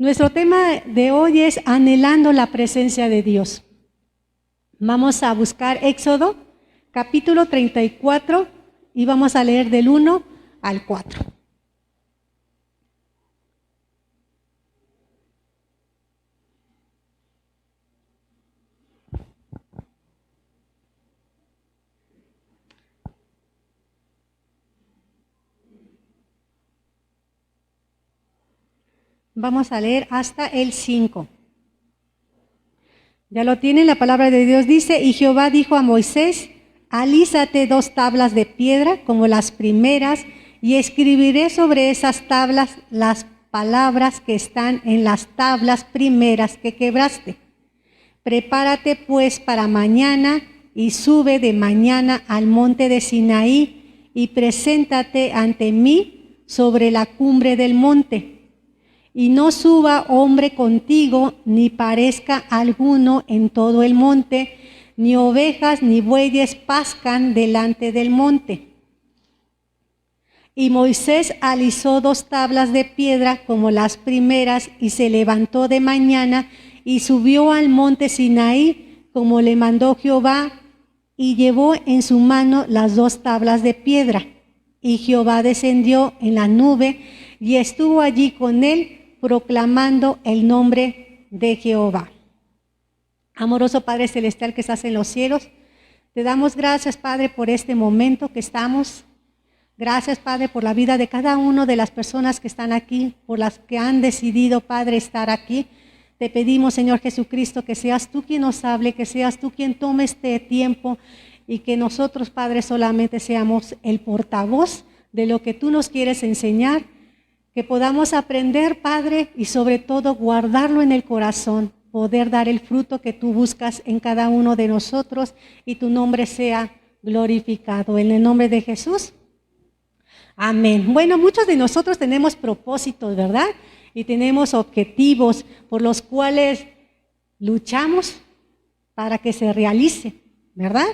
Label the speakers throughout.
Speaker 1: Nuestro tema de hoy es anhelando la presencia de Dios. Vamos a buscar Éxodo, capítulo 34, y vamos a leer del 1 al 4. Vamos a leer hasta el 5. Ya lo tienen, la palabra de Dios dice: y Jehová dijo a Moisés: alízate 2 tablas de piedra como las primeras, y escribiré sobre esas tablas las palabras que están en las tablas primeras que quebraste. Prepárate pues para mañana y sube de mañana al monte de Sinaí y preséntate ante mí sobre la cumbre del monte. Y no suba hombre contigo, ni parezca alguno en todo el monte, ni ovejas ni bueyes pascan delante del monte. Y Moisés alisó 2 tablas de piedra como las primeras, y se levantó de mañana y subió al monte Sinaí como le mandó Jehová, y llevó en su mano las 2 tablas de piedra. Y Jehová descendió en la nube y estuvo allí con él, proclamando el nombre de Jehová. Amoroso Padre Celestial que estás en los cielos, te damos gracias, Padre, por este momento que estamos. Gracias, Padre, por la vida de cada una de las personas que están aquí, por las que han decidido, Padre, estar aquí. Te pedimos, Señor Jesucristo, que seas tú quien nos hable, que seas tú quien tome este tiempo, y que nosotros, Padre, solamente seamos el portavoz de lo que tú nos quieres enseñar. Que podamos aprender, Padre, y sobre todo guardarlo en el corazón, poder dar el fruto que tú buscas en cada uno de nosotros, y tu nombre sea glorificado. En el nombre de Jesús. Amén. Bueno, muchos de nosotros tenemos propósitos, ¿verdad? Y tenemos objetivos por los cuales luchamos para que se realice, ¿verdad?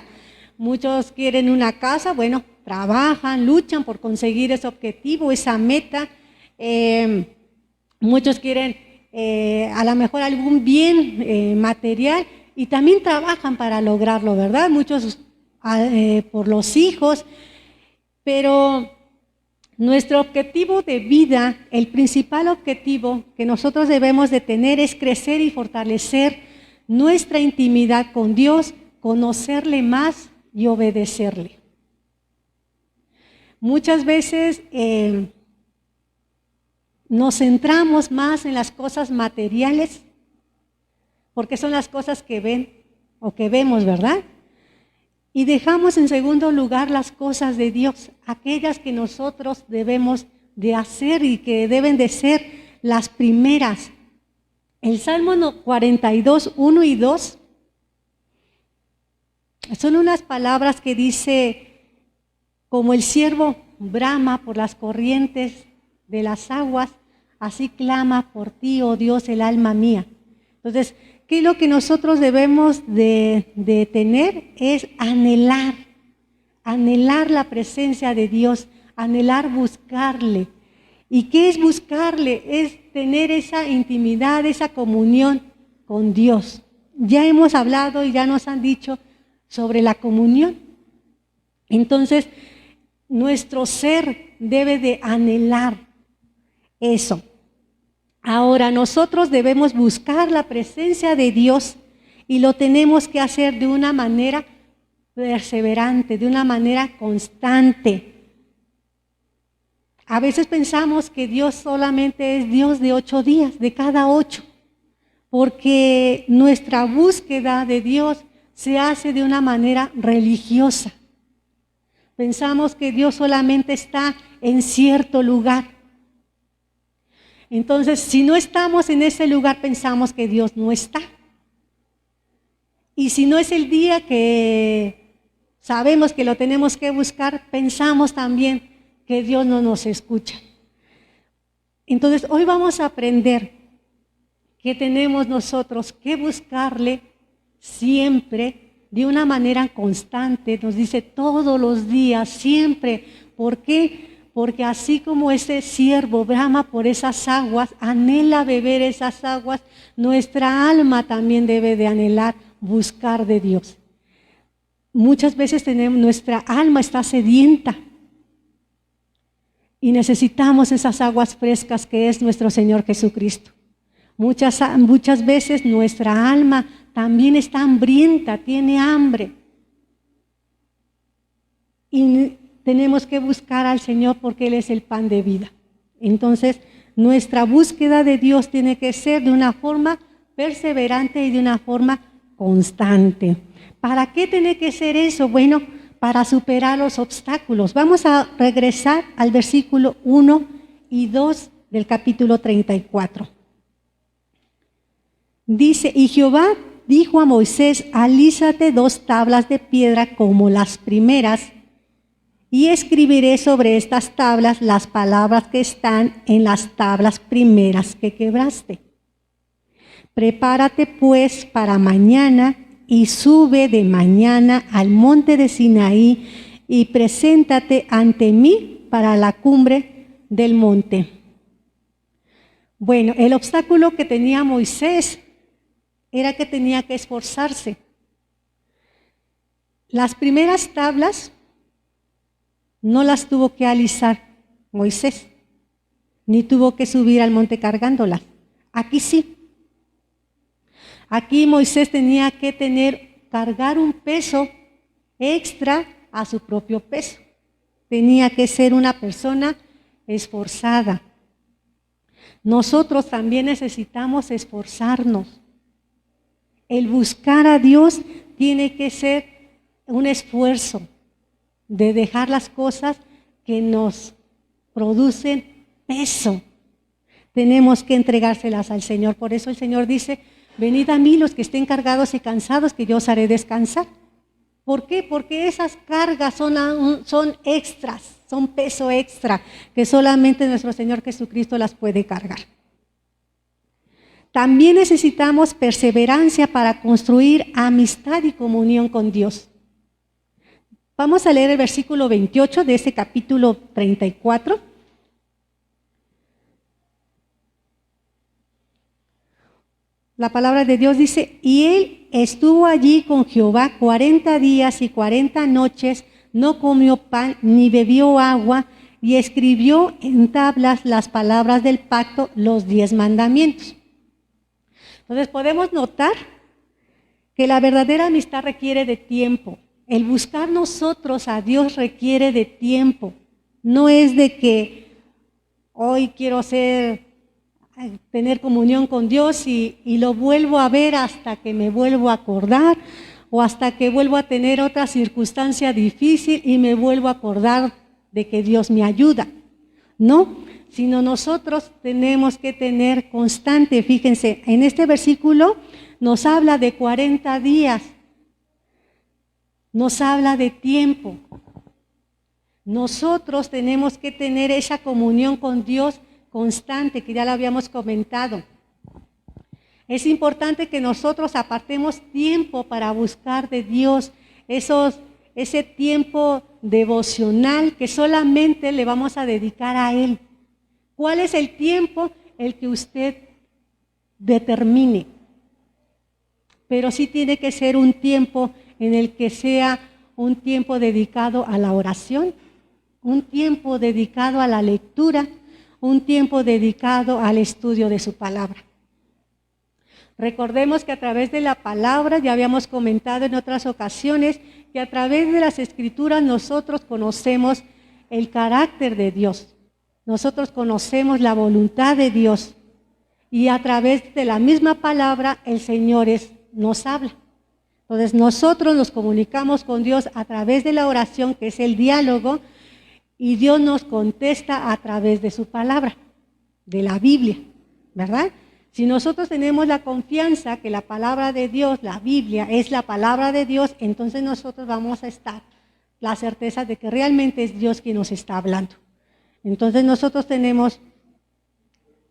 Speaker 1: Muchos quieren una casa, bueno, trabajan, luchan por conseguir ese objetivo, esa meta. Muchos quieren a lo mejor algún bien material, y también trabajan para lograrlo, ¿verdad? Muchos por los hijos, pero nuestro objetivo de vida, el principal objetivo que nosotros debemos de tener, es crecer y fortalecer nuestra intimidad con Dios, conocerle más y obedecerle. Muchas veces nos centramos más en las cosas materiales, porque son las cosas que ven o que vemos, ¿verdad? Y dejamos en segundo lugar las cosas de Dios, aquellas que nosotros debemos de hacer y que deben de ser las primeras. El Salmo 42, 1 y 2 son unas palabras que dice: como el ciervo brama por las corrientes de las aguas, así clama por ti, oh Dios, el alma mía. Entonces, ¿qué es lo que nosotros debemos de tener? Es anhelar la presencia de Dios, anhelar buscarle. ¿Y qué es buscarle? Es tener esa intimidad, esa comunión con Dios. Ya hemos hablado y ya nos han dicho sobre la comunión. Entonces, nuestro ser debe de anhelar eso. Ahora, nosotros debemos buscar la presencia de Dios, y lo tenemos que hacer de una manera perseverante, de una manera constante. A veces pensamos que Dios solamente es Dios de 8 días, de cada 8, porque nuestra búsqueda de Dios se hace de una manera religiosa. Pensamos que Dios solamente está en cierto lugar. Entonces, si no estamos en ese lugar, pensamos que Dios no está. Y si no es el día que sabemos que lo tenemos que buscar, pensamos también que Dios no nos escucha. Entonces, hoy vamos a aprender que tenemos nosotros que buscarle siempre, de una manera constante. Nos dice todos los días, siempre. ¿Por qué? porque así como ese siervo brama por esas aguas, anhela beber esas aguas, nuestra alma también debe de anhelar buscar de Dios. Muchas veces nuestra alma está sedienta y necesitamos esas aguas frescas que es nuestro Señor Jesucristo. Muchas veces nuestra alma también está hambrienta, tiene hambre. Y tenemos que buscar al Señor porque Él es el pan de vida. Entonces, nuestra búsqueda de Dios tiene que ser de una forma perseverante y de una forma constante. ¿Para qué tiene que ser eso? Bueno, para superar los obstáculos. Vamos a regresar al versículo 1 y 2 del capítulo 34. Dice, y Jehová dijo a Moisés, alízate 2 tablas de piedra como las primeras, y escribiré sobre estas tablas las palabras que están en las tablas primeras que quebraste. Prepárate pues para mañana y sube de mañana al monte de Sinaí y preséntate ante mí para la cumbre del monte. Bueno, el obstáculo que tenía Moisés era que tenía que esforzarse. Las primeras tablas no las tuvo que alisar Moisés, ni tuvo que subir al monte cargándolas. Aquí sí. Aquí Moisés tenía que cargar un peso extra a su propio peso. Tenía que ser una persona esforzada. Nosotros también necesitamos esforzarnos. El buscar a Dios tiene que ser un esfuerzo de dejar las cosas que nos producen peso. Tenemos que entregárselas al Señor. Por eso el Señor dice, venid a mí los que estén cargados y cansados, que yo os haré descansar. ¿Por qué? Porque esas cargas son extras, son peso extra, que solamente nuestro Señor Jesucristo las puede cargar. También necesitamos perseverancia para construir amistad y comunión con Dios. Vamos a leer el versículo 28 de ese capítulo 34. La palabra de Dios dice, y él estuvo allí con Jehová 40 días y 40 noches, no comió pan ni bebió agua, y escribió en tablas las palabras del pacto, los 10 mandamientos. Entonces podemos notar que la verdadera amistad requiere de tiempo. El buscar nosotros a Dios requiere de tiempo. No es de que hoy quiero tener comunión con Dios y lo vuelvo a ver hasta que me vuelvo a acordar o hasta que vuelvo a tener otra circunstancia difícil y me vuelvo a acordar de que Dios me ayuda. No, sino nosotros tenemos que tener constante. Fíjense, en este versículo nos habla de 40 días. Nos habla de tiempo. Nosotros tenemos que tener esa comunión con Dios constante, que ya lo habíamos comentado. Es importante que nosotros apartemos tiempo para buscar de Dios, ese tiempo devocional que solamente le vamos a dedicar a Él. ¿Cuál es el tiempo? El que usted determine. Pero sí tiene que ser un tiempo en el que sea un tiempo dedicado a la oración, un tiempo dedicado a la lectura, un tiempo dedicado al estudio de su palabra. Recordemos que a través de la palabra, ya habíamos comentado en otras ocasiones, que a través de las Escrituras nosotros conocemos el carácter de Dios, nosotros conocemos la voluntad de Dios y a través de la misma palabra el Señor nos habla. Entonces nosotros nos comunicamos con Dios a través de la oración, que es el diálogo, y Dios nos contesta a través de su palabra, de la Biblia, ¿verdad? Si nosotros tenemos la confianza que la palabra de Dios, la Biblia, es la palabra de Dios, entonces nosotros vamos a estar la certeza de que realmente es Dios quien nos está hablando. Entonces nosotros tenemos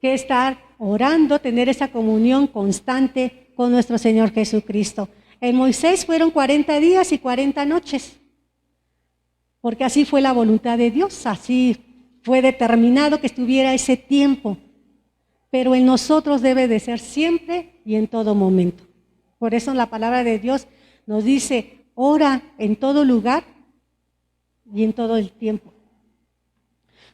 Speaker 1: que estar orando, tener esa comunión constante con nuestro Señor Jesucristo. En Moisés fueron 40 días y 40 noches, porque así fue la voluntad de Dios, así fue determinado que estuviera ese tiempo, pero en nosotros debe de ser siempre y en todo momento. Por eso la palabra de Dios nos dice, ora en todo lugar y en todo el tiempo.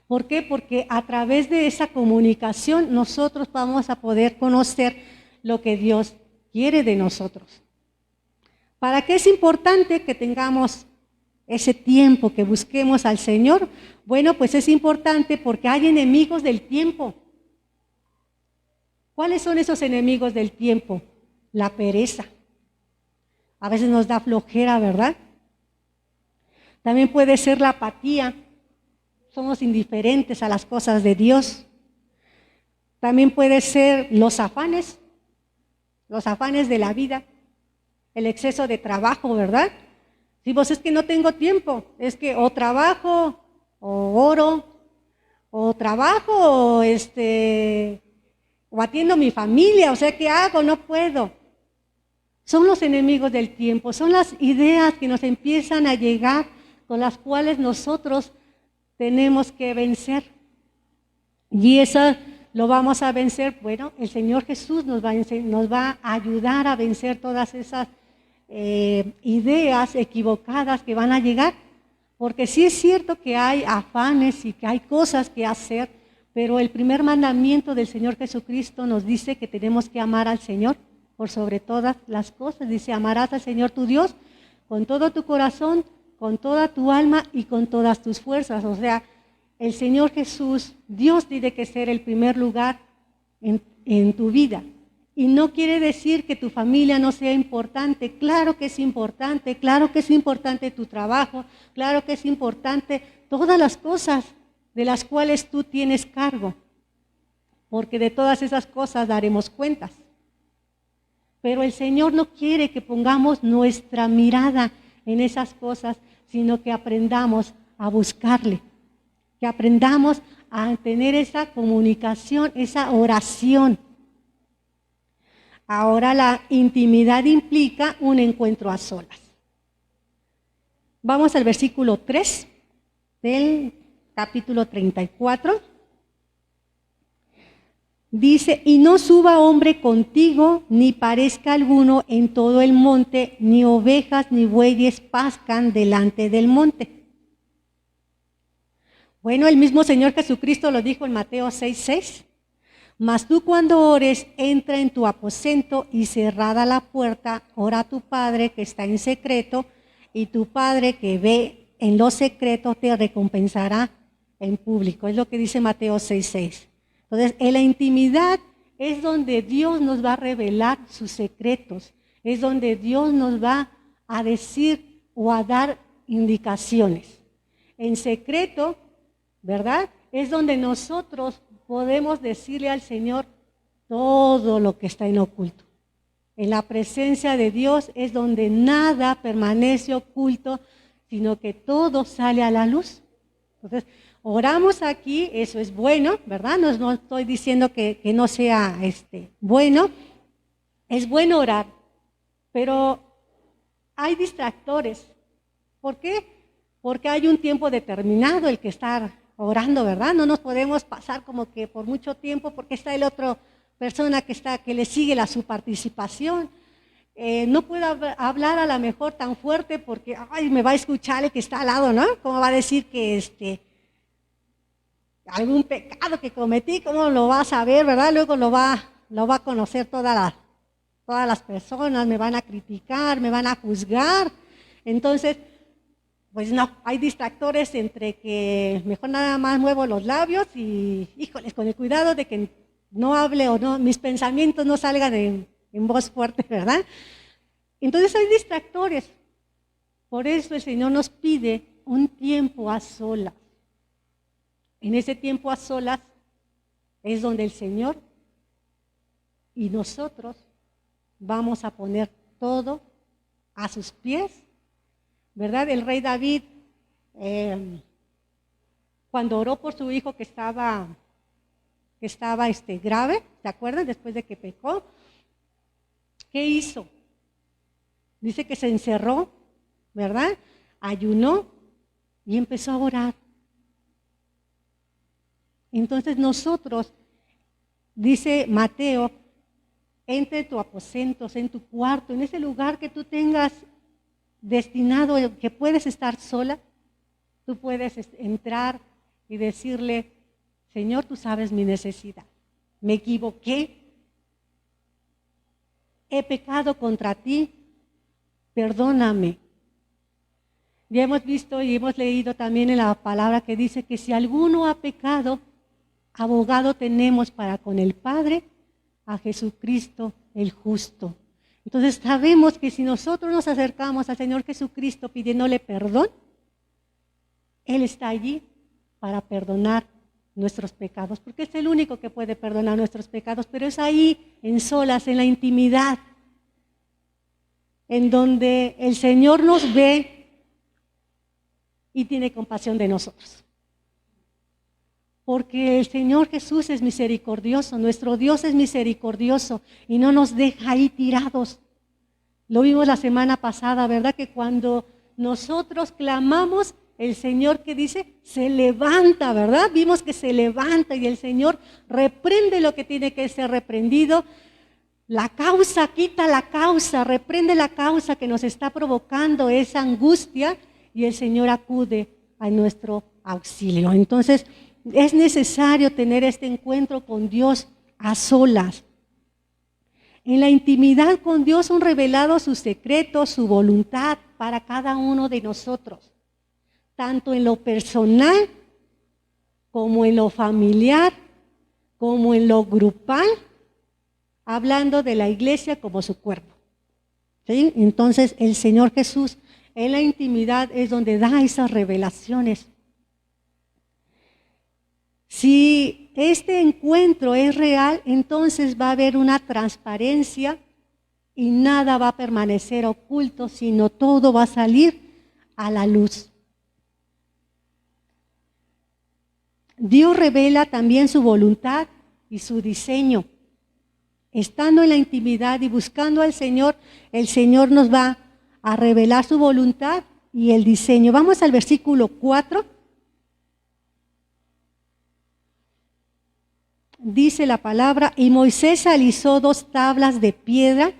Speaker 1: ¿Por qué? Porque a través de esa comunicación nosotros vamos a poder conocer lo que Dios quiere de nosotros. ¿Para qué es importante que tengamos ese tiempo, que busquemos al Señor? Bueno, pues es importante porque hay enemigos del tiempo. ¿Cuáles son esos enemigos del tiempo? La pereza. A veces nos da flojera, ¿verdad? También puede ser la apatía. Somos indiferentes a las cosas de Dios. También puede ser los afanes de la vida, el exceso de trabajo, ¿verdad? Si vos es que no tengo tiempo, es que o trabajo, o oro, o trabajo, o atiendo a mi familia, o sea, ¿qué hago? No puedo. Son los enemigos del tiempo, son las ideas que nos empiezan a llegar, con las cuales nosotros tenemos que vencer. Y eso lo vamos a vencer, bueno, el Señor Jesús nos va a ayudar a vencer todas esas ideas equivocadas que van a llegar. Porque sí es cierto que hay afanes y que hay cosas que hacer, pero el primer mandamiento del Señor Jesucristo nos dice que tenemos que amar al Señor por sobre todas las cosas. Dice, amarás al Señor tu Dios con todo tu corazón, con toda tu alma y con todas tus fuerzas. O sea, el Señor Jesús, Dios tiene que ser el primer lugar en tu vida. Y no quiere decir que tu familia no sea importante. Claro que es importante, claro que es importante tu trabajo, claro que es importante todas las cosas de las cuales tú tienes cargo, porque de todas esas cosas daremos cuentas. Pero el Señor no quiere que pongamos nuestra mirada en esas cosas, sino que aprendamos a buscarle, que aprendamos a tener esa comunicación, esa oración. Ahora la intimidad implica un encuentro a solas. Vamos al versículo 3 del capítulo 34. Dice, y no suba hombre contigo, ni parezca alguno en todo el monte, ni ovejas ni bueyes pascan delante del monte. Bueno, el mismo Señor Jesucristo lo dijo en Mateo 6:6. Mas tú cuando ores, entra en tu aposento y cerrada la puerta, ora a tu Padre que está en secreto, y tu Padre que ve en lo secreto te recompensará en público. Es lo que dice Mateo 6:6. Entonces, en la intimidad es donde Dios nos va a revelar sus secretos, es donde Dios nos va a decir o a dar indicaciones. En secreto, ¿verdad? Es donde nosotros podemos decirle al Señor todo lo que está en oculto. En la presencia de Dios es donde nada permanece oculto, sino que todo sale a la luz. Entonces, oramos aquí, eso es bueno, ¿verdad? No estoy diciendo que no sea bueno. Es bueno orar, pero hay distractores. ¿Por qué? Porque hay un tiempo determinado el que estar orando, ¿verdad? No nos podemos pasar como que por mucho tiempo porque está el otro persona que le sigue su participación. No puedo hablar a lo mejor tan fuerte porque me va a escuchar el que está al lado, ¿no? ¿Cómo va a decir que algún pecado que cometí? ¿Cómo lo va a saber, verdad? Luego lo va a conocer todas las personas, me van a criticar, me van a juzgar. Entonces, pues no, hay distractores entre que mejor nada más muevo los labios y, híjoles, con el cuidado de que no hable o no, mis pensamientos no salgan en voz fuerte, ¿verdad? Entonces hay distractores. Por eso el Señor nos pide un tiempo a solas. En ese tiempo a solas es donde el Señor y nosotros vamos a poner todo a sus pies, ¿verdad? El rey David, cuando oró por su hijo que estaba grave, ¿se acuerdan? Después de que pecó, ¿qué hizo? Dice que se encerró, ¿verdad? Ayunó y empezó a orar. Entonces nosotros, dice Mateo, entra en tu aposento, en tu cuarto, en ese lugar que tú tengas destinado, que puedes estar sola, tú puedes entrar y decirle, Señor, tú sabes mi necesidad, me equivoqué, he pecado contra ti, perdóname. Ya hemos visto y hemos leído también en la palabra que dice que si alguno ha pecado, abogado tenemos para con el Padre, a Jesucristo el justo. Entonces sabemos que si nosotros nos acercamos al Señor Jesucristo pidiéndole perdón, Él está allí para perdonar nuestros pecados, porque es el único que puede perdonar nuestros pecados, pero es ahí, en solas, en la intimidad, en donde el Señor nos ve y tiene compasión de nosotros. Porque el Señor Jesús es misericordioso, nuestro Dios es misericordioso y no nos deja ahí tirados. Lo vimos la semana pasada, ¿verdad? Que cuando nosotros clamamos, el Señor, ¿qué dice? Se levanta, ¿verdad? Vimos que se levanta y el Señor reprende lo que tiene que ser reprendido. La causa, quita la causa, reprende la causa que nos está provocando esa angustia y el Señor acude a nuestro auxilio. Entonces, es necesario tener este encuentro con Dios a solas. En la intimidad con Dios son revelados sus secretos, su voluntad para cada uno de nosotros, tanto en lo personal, como en lo familiar, como en lo grupal, hablando de la iglesia como su cuerpo. ¿Sí? Entonces, el Señor Jesús en la intimidad es donde da esas revelaciones. Si este encuentro es real, entonces va a haber una transparencia y nada va a permanecer oculto, sino todo va a salir a la luz. Dios revela también su voluntad y su diseño. Estando en la intimidad y buscando al Señor, el Señor nos va a revelar su voluntad y el diseño. Vamos al versículo 4. Dice la palabra, y Moisés alisó 2 tablas de piedra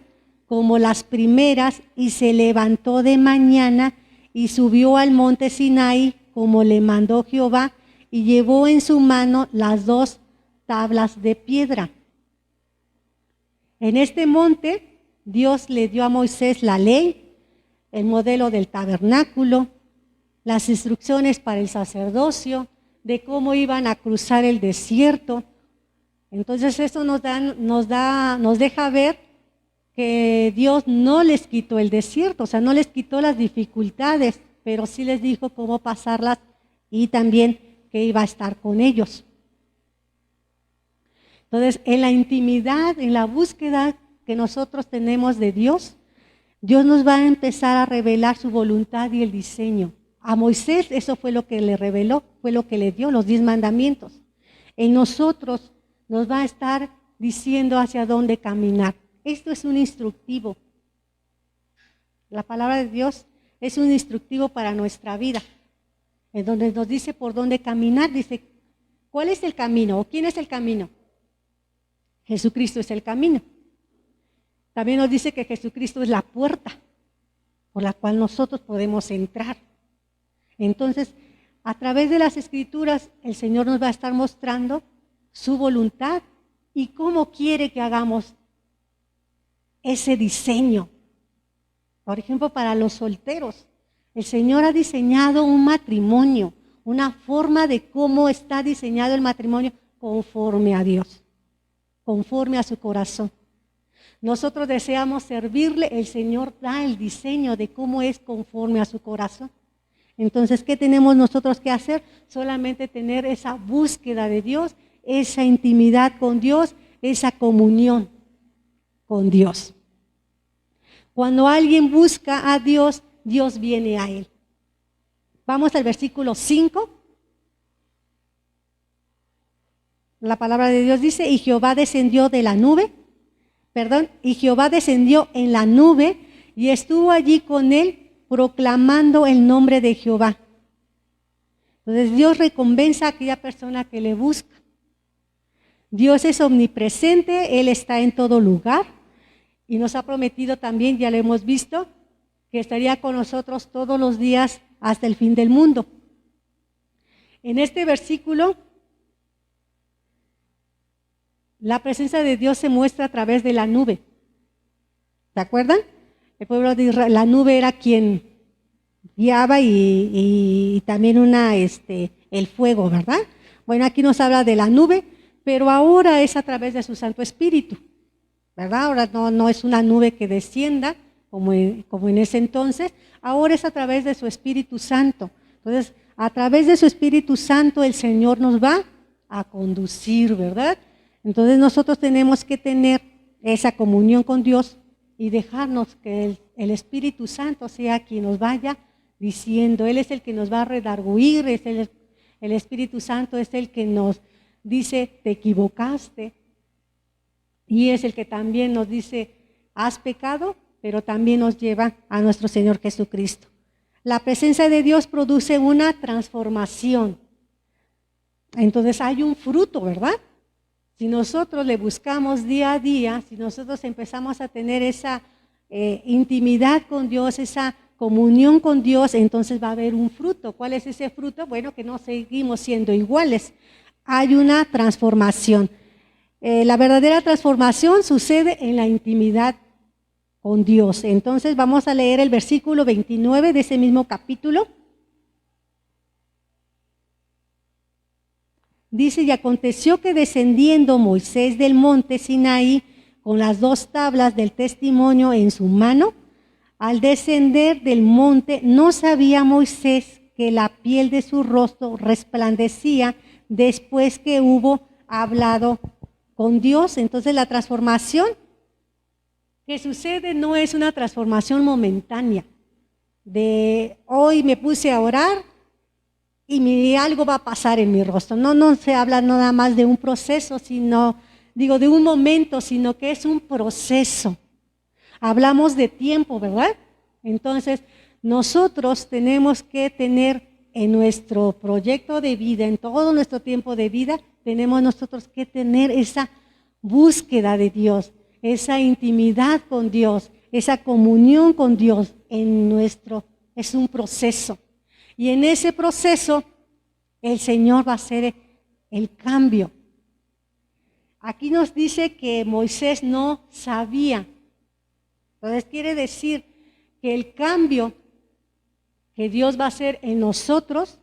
Speaker 1: como las primeras y se levantó de mañana y subió al monte Sinaí como le mandó Jehová y llevó en su mano las 2 tablas de piedra. En este monte Dios le dio a Moisés la ley, el modelo del tabernáculo, las instrucciones para el sacerdocio, de cómo iban a cruzar el desierto. Entonces esto nos deja ver que Dios no les quitó el desierto, o sea, no les quitó las dificultades, pero sí les dijo cómo pasarlas y también que iba a estar con ellos. Entonces, en la intimidad, en la búsqueda que nosotros tenemos de Dios, Dios nos va a empezar a revelar su voluntad y el diseño. A Moisés eso fue lo que le reveló, fue lo que le dio, los 10 mandamientos. En nosotros nos va a estar diciendo hacia dónde caminar. Esto es un instructivo. La palabra de Dios es un instructivo para nuestra vida, en donde nos dice por dónde caminar. Dice, ¿cuál es el camino? ¿O quién es el camino? Jesucristo es el camino. También nos dice que Jesucristo es la puerta por la cual nosotros podemos entrar. Entonces, a través de las Escrituras, el Señor nos va a estar mostrando su voluntad y cómo quiere que hagamos ese diseño. Por ejemplo, para los solteros, el Señor ha diseñado un matrimonio, una forma de cómo está diseñado el matrimonio conforme a Dios, conforme a su corazón. Nosotros deseamos servirle, el Señor da el diseño de cómo es conforme a su corazón. Entonces, ¿qué tenemos nosotros que hacer? Solamente tener esa búsqueda de Dios, esa intimidad con Dios, esa comunión con Dios. Cuando alguien busca a Dios, Dios viene a él. Vamos al versículo 5. La palabra de Dios dice, y Jehová descendió en la nube y estuvo allí con él proclamando el nombre de Jehová. Entonces Dios recompensa a aquella persona que le busca. Dios es omnipresente, Él está en todo lugar y nos ha prometido también, ya lo hemos visto, que estaría con nosotros todos los días hasta el fin del mundo. En este versículo, la presencia de Dios se muestra a través de la nube. ¿Se acuerdan? El pueblo de Israel, la nube era quien guiaba y también el fuego, ¿verdad? Bueno, aquí nos habla de la nube, pero ahora es a través de su Santo Espíritu, ¿verdad? Ahora no es una nube que descienda como en ese entonces, ahora es a través de su Espíritu Santo. Entonces, a través de su Espíritu Santo el Señor nos va a conducir, ¿verdad? Entonces nosotros tenemos que tener esa comunión con Dios y dejarnos que el Espíritu Santo sea quien nos vaya diciendo. Él es el que nos va a redarguir, el Espíritu Santo es el que nos dice, te equivocaste. Y es el que también nos dice, has pecado, pero también nos lleva a nuestro Señor Jesucristo. La presencia de Dios produce una transformación. Entonces hay un fruto, ¿verdad? Si nosotros le buscamos día a día, si nosotros empezamos a tener esa intimidad con Dios, esa comunión con Dios, entonces va a haber un fruto. ¿Cuál es ese fruto? Bueno, que no seguimos siendo iguales. Hay una transformación. La verdadera transformación sucede en la intimidad con Dios. Entonces vamos a leer el versículo 29 de ese mismo capítulo. Dice, y aconteció que descendiendo Moisés del monte Sinaí con las 2 tablas del testimonio en su mano, al descender del monte no sabía Moisés que la piel de su rostro resplandecía después que hubo hablado con Dios. Entonces la transformación que sucede no es una transformación momentánea, de hoy me puse a orar y algo va a pasar en mi rostro. No se habla nada más de un proceso, de un momento, sino que es un proceso. Hablamos de tiempo, ¿verdad? Entonces, nosotros tenemos que tener en nuestro proyecto de vida, en todo nuestro tiempo de vida, tenemos nosotros que tener esa búsqueda de Dios, esa intimidad con Dios, esa comunión con Dios es un proceso. Y en ese proceso, el Señor va a hacer el cambio. Aquí nos dice que Moisés no sabía. Entonces quiere decir que el cambio que Dios va a hacer en nosotros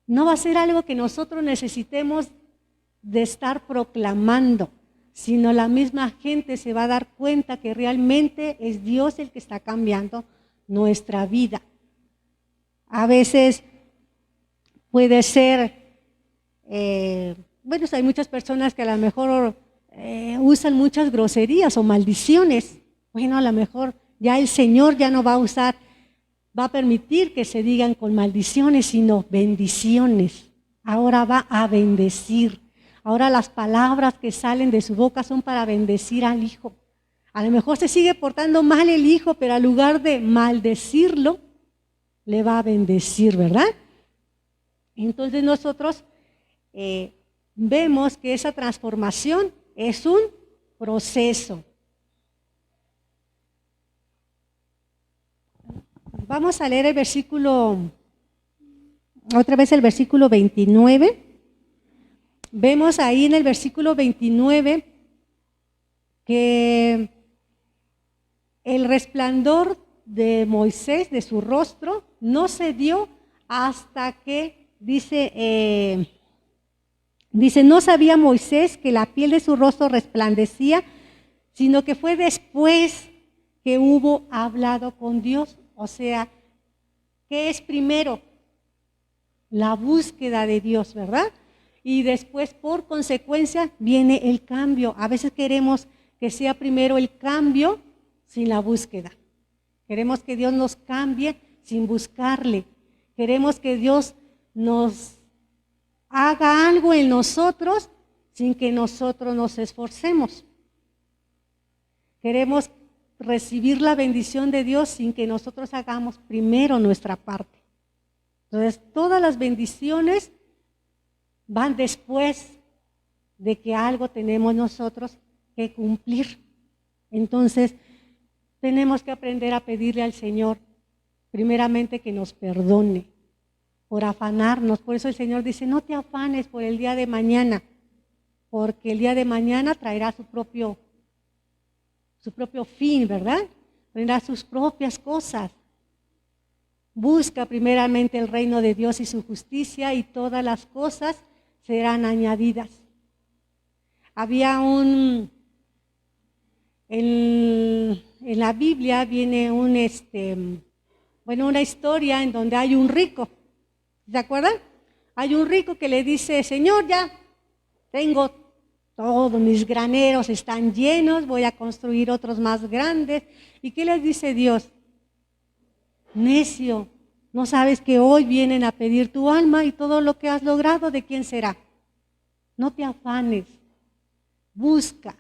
Speaker 1: no va a ser algo que nosotros necesitemos de estar proclamando, sino la misma gente se va a dar cuenta que realmente es Dios el que está cambiando nuestra vida. A veces puede ser, hay muchas personas que a lo mejor usan muchas groserías o maldiciones. Bueno, a lo mejor ya el Señor ya no va a permitir que se digan con maldiciones, sino bendiciones. Ahora va a bendecir. Ahora las palabras que salen de su boca son para bendecir al hijo. A lo mejor se sigue portando mal el hijo, pero en lugar de maldecirlo, le va a bendecir, ¿verdad? Entonces nosotros vemos que esa transformación es un proceso. Vamos a leer el versículo 29. Vemos ahí en el versículo 29 que el resplandor de Moisés, de su rostro, no se dio hasta que, dice, no sabía Moisés que la piel de su rostro resplandecía, sino que fue después que hubo hablado con Dios. O sea, ¿qué es primero? La búsqueda de Dios, ¿verdad? Y después, por consecuencia, viene el cambio. A veces queremos que sea primero el cambio sin la búsqueda. Queremos que Dios nos cambie sin buscarle. Queremos que Dios nos haga algo en nosotros sin que nosotros nos esforcemos. Queremos recibir la bendición de Dios sin que nosotros hagamos primero nuestra parte. Entonces, todas las bendiciones van después de que algo tenemos nosotros que cumplir. Entonces, tenemos que aprender a pedirle al Señor, primeramente, que nos perdone por afanarnos. Por eso el Señor dice, no te afanes por el día de mañana, porque el día de mañana traerá su propio fin, ¿verdad? Traerá sus propias cosas. Busca primeramente el reino de Dios y su justicia, y todas las cosas serán añadidas. Había en la Biblia viene una historia en donde hay un rico. ¿Se acuerdan? Hay un rico que le dice, Señor, ya tengo todos mis graneros, están llenos, voy a construir otros más grandes. ¿Y qué les dice Dios? Necio, ¿no sabes que hoy vienen a pedir tu alma y todo lo que has logrado, de quién será? No te afanes, busca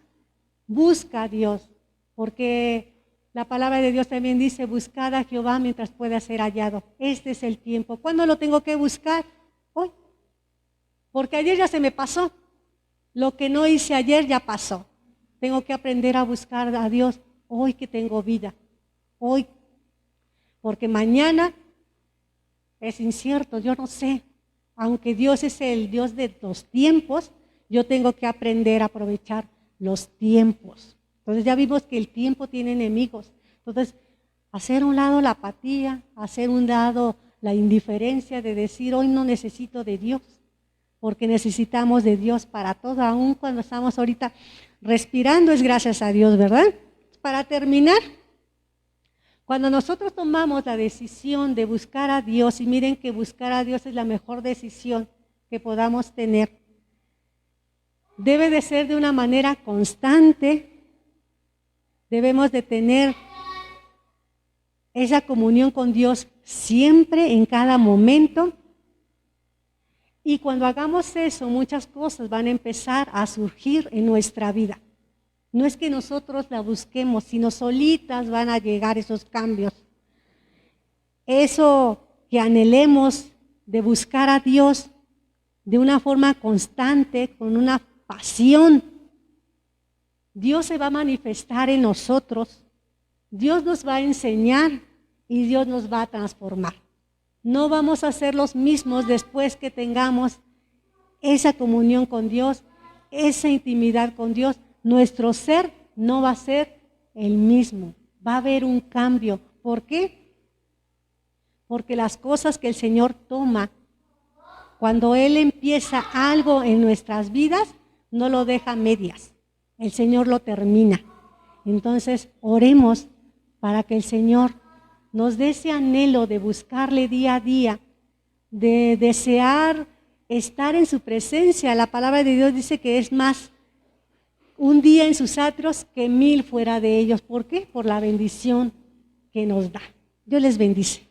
Speaker 1: a Dios, porque la palabra de Dios también dice, buscad a Jehová mientras pueda ser hallado. Este es el tiempo. ¿Cuándo lo tengo que buscar? Hoy. Porque ayer ya se me pasó. Lo que no hice ayer ya pasó. Tengo que aprender a buscar a Dios hoy que tengo vida. Hoy. Porque mañana es incierto, yo no sé. Aunque Dios es el Dios de los tiempos, yo tengo que aprender a aprovechar los tiempos. Entonces ya vimos que el tiempo tiene enemigos. Entonces, hacer a un lado la apatía, hacer a un lado la indiferencia de decir, hoy no necesito de Dios, porque necesitamos de Dios para todo, aún cuando estamos ahorita respirando es gracias a Dios, ¿verdad? Para terminar, cuando nosotros tomamos la decisión de buscar a Dios, y miren que buscar a Dios es la mejor decisión que podamos tener, debe de ser de una manera constante. Debemos de tener esa comunión con Dios siempre, en cada momento. Y cuando hagamos eso, muchas cosas van a empezar a surgir en nuestra vida. No es que nosotros la busquemos, sino solitas van a llegar esos cambios. Eso que anhelemos de buscar a Dios de una forma constante, con una pasión, Dios se va a manifestar en nosotros, Dios nos va a enseñar y Dios nos va a transformar. No vamos a ser los mismos después que tengamos esa comunión con Dios, esa intimidad con Dios. Nuestro ser no va a ser el mismo, va a haber un cambio. ¿Por qué? Porque las cosas que el Señor toma, cuando Él empieza algo en nuestras vidas, no lo deja a medias. El Señor lo termina. Entonces, oremos para que el Señor nos dé ese anhelo de buscarle día a día, de desear estar en su presencia. La palabra de Dios dice que es más un día en sus atrios que 1000 fuera de ellos. ¿Por qué? Por la bendición que nos da. Dios les bendice.